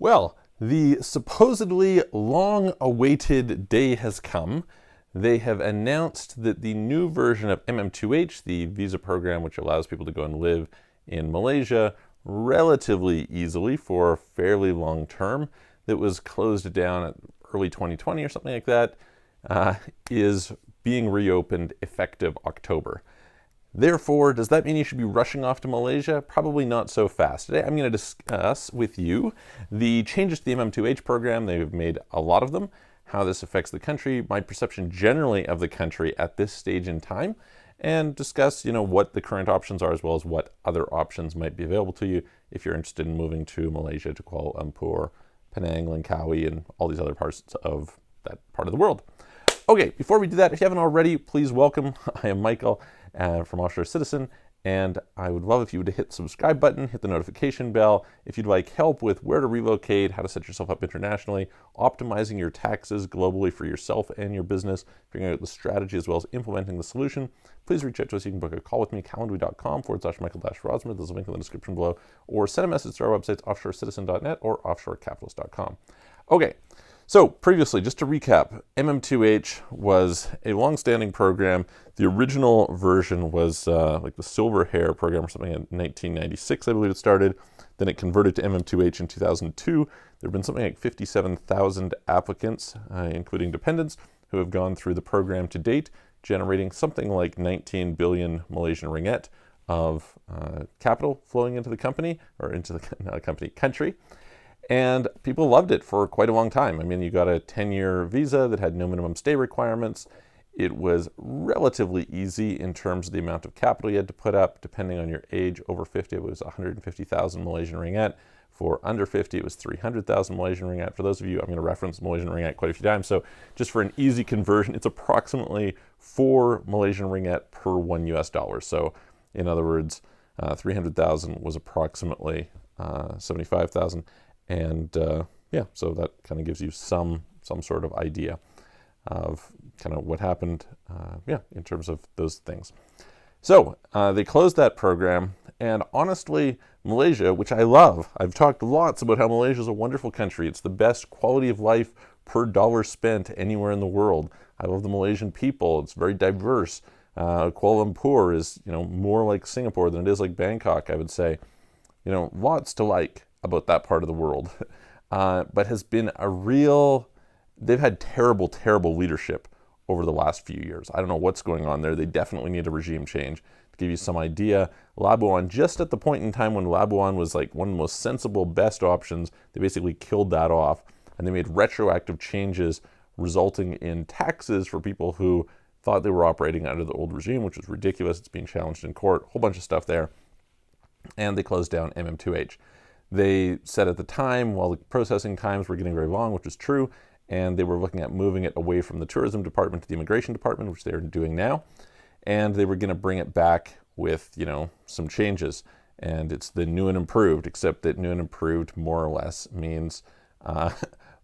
Well, the supposedly long-awaited day has come. They have announced that the new version of MM2H, the visa program which allows people to go and live in Malaysia relatively easily for a fairly long term, that was closed down at early 2020 or something like that, is being reopened effective October. Therefore, does that mean you should be rushing off to Malaysia? Probably not so fast. Today I'm going to discuss with you the changes to the MM2H program. They've made a lot of them, how this affects the country, my perception generally of the country at this stage in time, and discuss, what the current options are as well as what other options might be available to you if you're interested in moving to Malaysia, to Kuala Lumpur, Penang, Langkawi, and all these other parts of that part of the world. Okay, before we do that, if you haven't already, please welcome. I am Michael from Offshore Citizen, and I would love if you would hit the subscribe button, hit the notification bell. If you'd like help with where to relocate, how to set yourself up internationally, optimizing your taxes globally for yourself and your business, figuring out the strategy as well as implementing the solution, please reach out to us. You can book a call with me, calendly.com/Michael-Rosmer. There's a link in the description below, or send a message to our websites, offshorecitizen.net or offshorecapitalist.com. Okay. So previously, just to recap, MM2H was a long-standing program. The original version was like the Silver Hair program or something in 1996, I believe it started. Then it converted to MM2H in 2002. There have been something like 57,000 applicants, including dependents, who have gone through the program to date, generating something like 19 billion Malaysian ringgit of capital flowing into the company, or into the country. And people loved it for quite a long time. I mean, you got a 10-year visa that had no minimum stay requirements. It was relatively easy in terms of the amount of capital you had to put up. Depending on your age, over 50, it was 150,000 Malaysian ringgit. For under 50, it was 300,000 Malaysian ringgit. For those of you, I'm going to reference Malaysian ringgit quite a few times. So just for an easy conversion, it's approximately 4 Malaysian ringgit per $1 US. So in other words, 300,000 was approximately 75,000. And yeah, so that kind of gives you some sort of idea of kind of what happened, in terms of those things. So they closed that program, and honestly, Malaysia, which I love, I've talked lots about how Malaysia is a wonderful country. It's the best quality of life per dollar spent anywhere in the world. I love the Malaysian people. It's very diverse. Kuala Lumpur is, more like Singapore than it is like Bangkok, I would say. Lots to like about that part of the world, but has been they've had terrible leadership over the last few years. I don't know what's going on there. They definitely need a regime change. To give you some idea, Labuan, just at the point in time when Labuan was like one of the most sensible, best options, they basically killed that off, and they made retroactive changes resulting in taxes for people who thought they were operating under the old regime, which was ridiculous. It's being challenged in court, a whole bunch of stuff there. And they closed down MM2H. They said at the time, while the processing times were getting very long, which is true, and they were looking at moving it away from the tourism department to the immigration department, which they're doing now, and they were going to bring it back with, some changes. And it's the new and improved, except that new and improved more or less means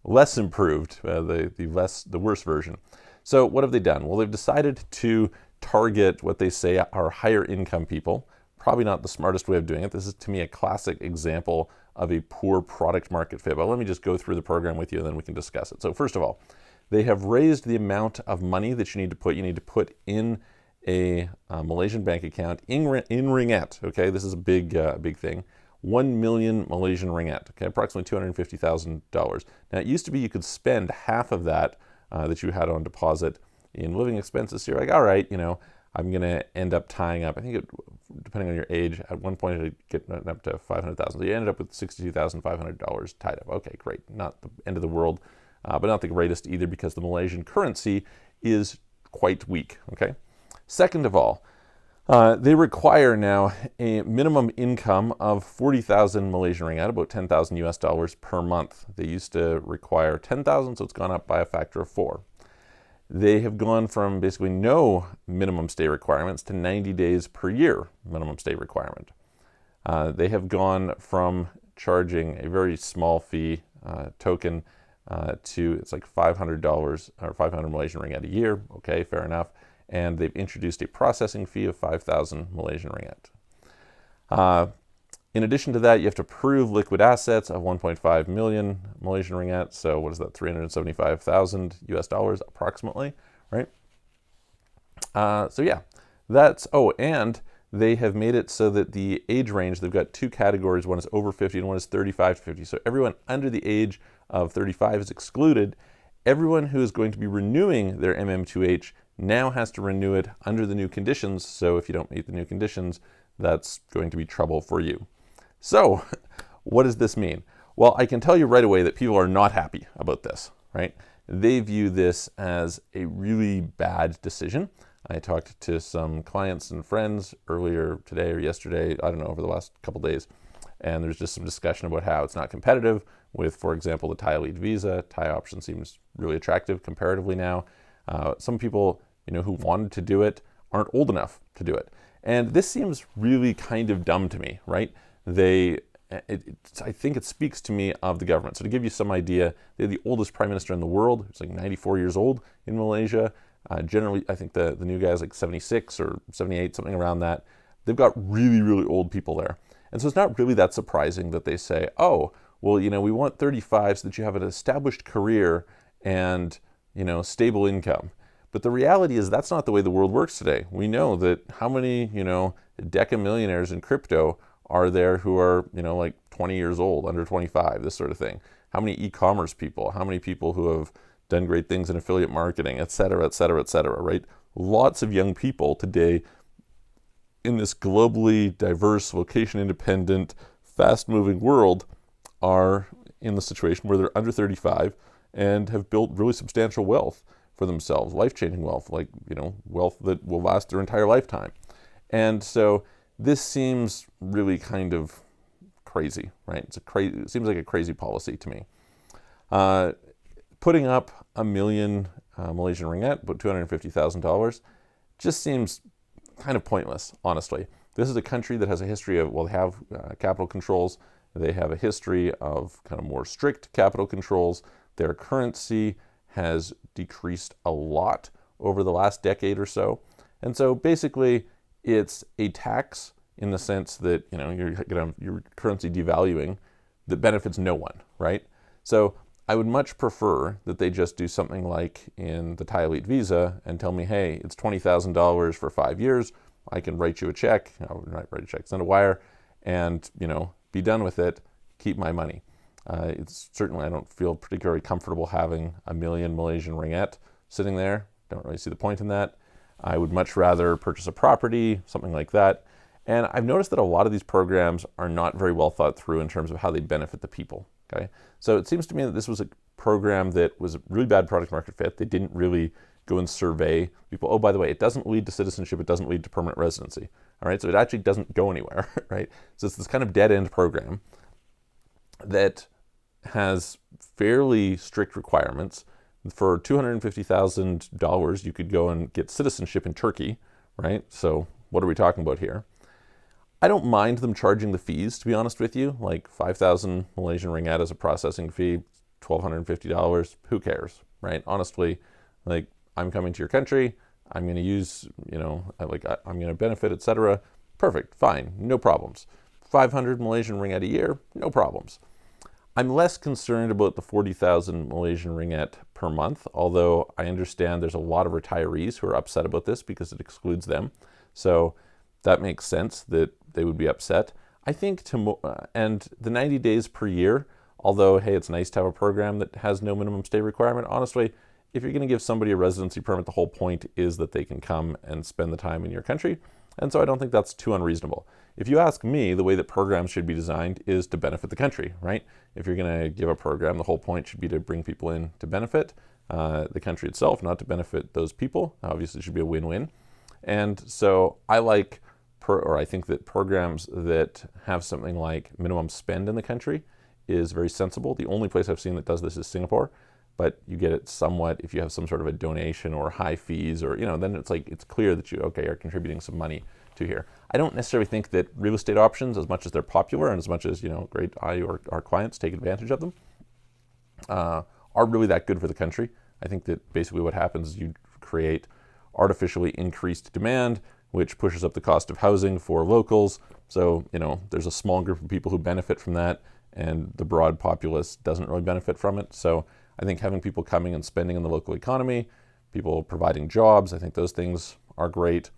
less improved, the worse version. So what have they done? Well, they've decided to target what they say are higher income people. Probably not the smartest way of doing it. This is, to me, a classic example of a poor product market fit. But let me just go through the program with you, and then we can discuss it. So first of all, they have raised the amount of money that you need to put. You need to put in a Malaysian bank account in ringgit. Okay, this is a big thing. 1 million Malaysian ringgit. Okay, approximately $250,000. Now, it used to be you could spend half of that that you had on deposit in living expenses. So you're like, all right, I'm going to end up tying up, I think, depending on your age, at one point it get up to 500,000. So you ended up with $62,500 tied up. Okay, great. Not the end of the world, but not the greatest either, because the Malaysian currency is quite weak. Okay. Second of all, they require now a minimum income of 40,000 Malaysian ringgit, about 10,000 US dollars per month. They used to require 10,000, so it's gone up by a factor of 4. They have gone from basically no minimum stay requirements to 90 days per year minimum stay requirement. They have gone from charging a very small fee token to, it's like $500 or 500 Malaysian ringgit a year. Okay, fair enough. And they've introduced a processing fee of 5,000 Malaysian ringgit. In addition to that, you have to prove liquid assets of 1.5 million Malaysian ringgit. So what is that? 375,000 US dollars approximately, right? So yeah, that's, oh, and they have made it so that the age range, they've got two categories. One is over 50 and one is 35 to 50. So everyone under the age of 35 is excluded. Everyone who is going to be renewing their MM2H now has to renew it under the new conditions. So if you don't meet the new conditions, that's going to be trouble for you. So what does this mean? Well, I can tell you right away that people are not happy about this, right? They view this as a really bad decision. I talked to some clients and friends earlier today or yesterday, I don't know, over the last couple days, and there's just some discussion about how it's not competitive with, for example, the Thai Elite Visa. Thai option seems really attractive comparatively now. Some people, who wanted to do it aren't old enough to do it. And this seems really kind of dumb to me, right? I think it speaks to me of the government. So to give you some idea, they're the oldest prime minister in the world. He's like 94 years old in Malaysia. Generally, I think the new guy is like 76 or 78, something around that. They've got really, really old people there. And so it's not really that surprising that they say, oh, well, we want 35 so that you have an established career and, stable income. But the reality is that's not the way the world works today. We know that how many, deca millionaires in crypto are there who are, like 20 years old, under 25, this sort of thing. How many e-commerce people, how many people who have done great things in affiliate marketing, et cetera, right? Lots of young people today in this globally diverse, location-independent, fast-moving world are in the situation where they're under 35 and have built really substantial wealth for themselves, life-changing wealth, like, wealth that will last their entire lifetime. And so this seems really kind of crazy, right? It seems like a crazy policy to me. Putting up $1 million Malaysian ringgit, about $250,000, just seems kind of pointless, honestly. This is a country that has a history of, well, they have capital controls. They have a history of kind of more strict capital controls. Their currency has decreased a lot over the last decade or so. And so basically it's a tax in the sense that, you're going to have your currency devaluing that benefits no one, right? So I would much prefer that they just do something like in the Thai Elite Visa and tell me, hey, it's $20,000 for 5 years. I can write you a check. I would write a check, send a wire, and, be done with it, keep my money. It's certainly, I don't feel particularly comfortable having $1 million Malaysian ringgit sitting there. Don't really see the point in that. I would much rather purchase a property, something like that. And I've noticed that a lot of these programs are not very well thought through in terms of how they benefit the people. Okay, so it seems to me that this was a program that was a really bad product market fit. They didn't really go and survey people. Oh, by the way, it doesn't lead to citizenship. It doesn't lead to permanent residency. All right, so it actually doesn't go anywhere, right? So it's this kind of dead-end program that has fairly strict requirements. For $250,000, you could go and get citizenship in Turkey, right? So what are we talking about here? I don't mind them charging the fees, to be honest with you, like 5,000 Malaysian ringgit as a processing fee, $1,250, who cares, right? Honestly, like, I'm coming to your country, I'm going to use, I'm going to benefit, etc. Perfect, fine, no problems. 500 Malaysian ringgit a year, no problems. I'm less concerned about the 40,000 Malaysian ringgit per month, although I understand there's a lot of retirees who are upset about this because it excludes them. So that makes sense that they would be upset. I think and the 90 days per year, although, hey, it's nice to have a program that has no minimum stay requirement. Honestly, if you're going to give somebody a residency permit, the whole point is that they can come and spend the time in your country. And so I don't think that's too unreasonable. If you ask me, the way that programs should be designed is to benefit the country, right? If you're going to give a program, the whole point should be to bring people in to benefit the country itself, not to benefit those people. Obviously, it should be a win-win. And so I think that programs that have something like minimum spend in the country is very sensible. The only place I've seen that does this is Singapore, but you get it somewhat if you have some sort of a donation or high fees, or then it's clear that you are contributing some money to here. I don't necessarily think that real estate options, as much as they're popular and as much as our clients take advantage of them, are really that good for the country. I think that basically what happens is you create artificially increased demand, which pushes up the cost of housing for locals, So, there's a small group of people who benefit from that, and the broad populace doesn't really benefit from it. So I think having people coming and spending in the local economy, people providing jobs, I think those things are great.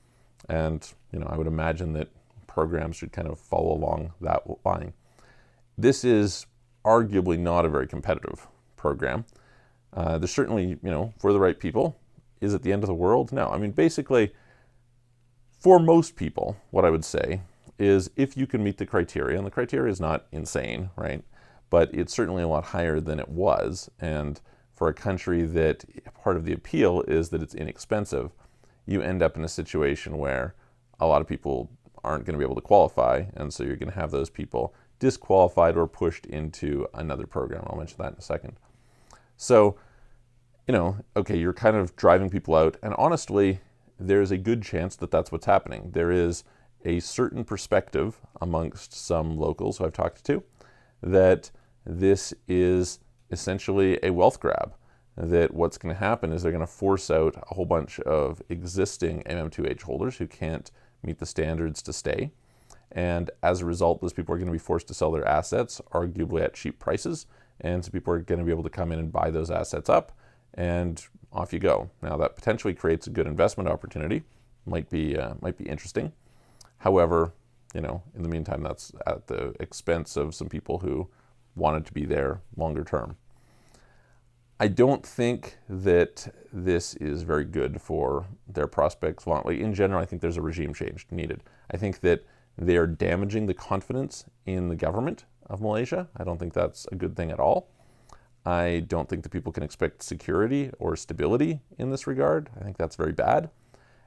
And, I would imagine that programs should kind of follow along that line. This is arguably not a very competitive program. There's certainly, for the right people. Is it the end of the world? No. I mean, basically, for most people, what I would say is if you can meet the criteria, and the criteria is not insane, right? But it's certainly a lot higher than it was. And for a country that part of the appeal is that it's inexpensive, you end up in a situation where a lot of people aren't going to be able to qualify. And so you're going to have those people disqualified or pushed into another program. I'll mention that in a second. So, okay, you're kind of driving people out. And honestly, there's a good chance that that's what's happening. There is a certain perspective amongst some locals who I've talked to that this is essentially a wealth grab, that what's going to happen is they're going to force out a whole bunch of existing MM2H holders who can't meet the standards to stay. And as a result, those people are going to be forced to sell their assets, arguably at cheap prices. And so people are going to be able to come in and buy those assets up, and off you go. Now that potentially creates a good investment opportunity, might be interesting. However, in the meantime, that's at the expense of some people who wanted to be there longer term. I don't think that this is very good for their prospects. In general, I think there's a regime change needed. I think that they are damaging the confidence in the government of Malaysia. I don't think that's a good thing at all. I don't think that people can expect security or stability in this regard. I think that's very bad.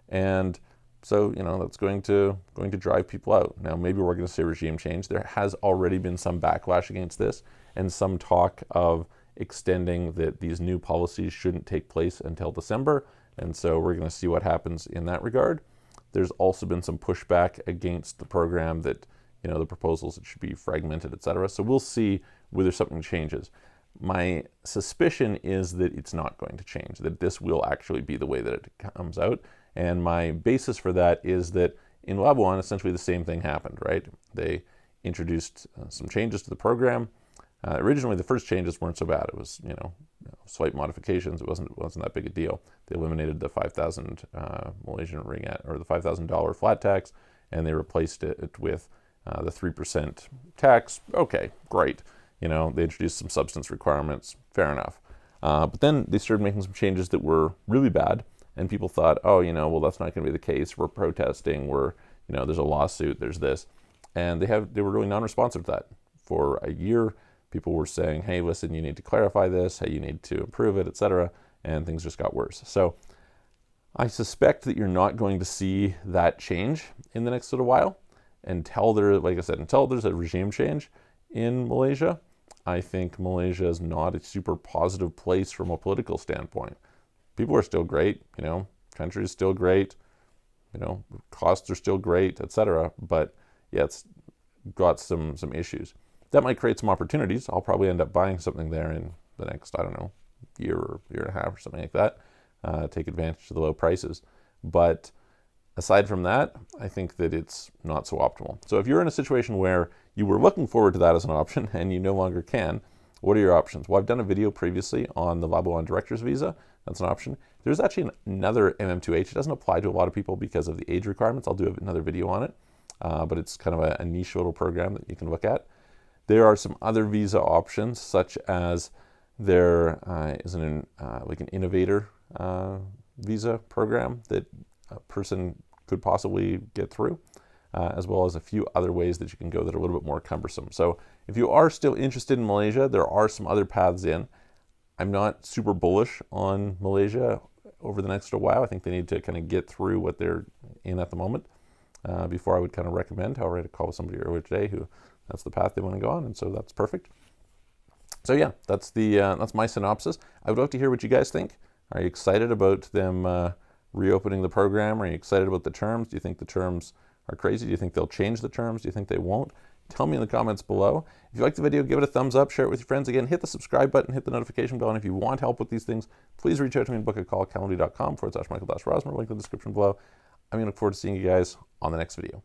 And so, that's going to drive people out. Now, maybe we're going to see regime change. There has already been some backlash against this and some talk of extending that these new policies shouldn't take place until December. And so we're going to see what happens in that regard. There's also been some pushback against the program that, the proposals that should be fragmented, etc. So we'll see whether something changes. My suspicion is that it's not going to change, that this will actually be the way that it comes out. And my basis for that is that in Labuan, essentially the same thing happened, right? They introduced some changes to the program. Originally, the first changes weren't so bad. It was, slight modifications. It wasn't that big a deal. They eliminated the 5,000 Malaysian ringgit, or the $5,000 flat tax, and they replaced it with the 3% tax. Okay, great. They introduced some substance requirements. Fair enough. But then they started making some changes that were really bad, and people thought, oh, well, that's not going to be the case. We're protesting. There's a lawsuit. There's this, and they were really non-responsive to that. For a year, people were saying, hey, listen, you need to clarify this. Hey, you need to improve it, etc. And things just got worse. So I suspect that you're not going to see that change in the next little while until until there's a regime change in Malaysia. I think Malaysia is not a super positive place from a political standpoint. People are still great, country is still great, costs are still great, etc. But yeah, it's got some issues. That might create some opportunities. I'll probably end up buying something there in the next, year or year and a half or something like that. Take advantage of the low prices. But aside from that, I think that it's not so optimal. So if you're in a situation where you were looking forward to that as an option and you no longer can, what are your options? Well, I've done a video previously on the Labuan Director's Visa. That's an option. There's actually another MM2H. It doesn't apply to a lot of people because of the age requirements. I'll do another video on it. But it's kind of a niche little program that you can look at. There are some other visa options, such as there is an innovator visa program that a person could possibly get through, as well as a few other ways that you can go that are a little bit more cumbersome. So if you are still interested in Malaysia, there are some other paths in. I'm not super bullish on Malaysia over the next little while. I think they need to kind of get through what they're in at the moment before I would kind of recommend. However, I had a call with somebody earlier today who that's the path they want to go on, and so that's perfect. So yeah, that's my synopsis. I would love to hear what you guys think. Are you excited about them reopening the program? Are you excited about the terms? Do you think the terms are crazy? Do you think they'll change the terms? Do you think they won't? Tell me in the comments below. If you like the video, give it a thumbs up, share it with your friends. Again, hit the subscribe button, hit the notification bell, and if you want help with these things, please reach out to me and book a call, calendly.com/Michael-Rosmer, link in the description below. I'm going to look forward to seeing you guys on the next video.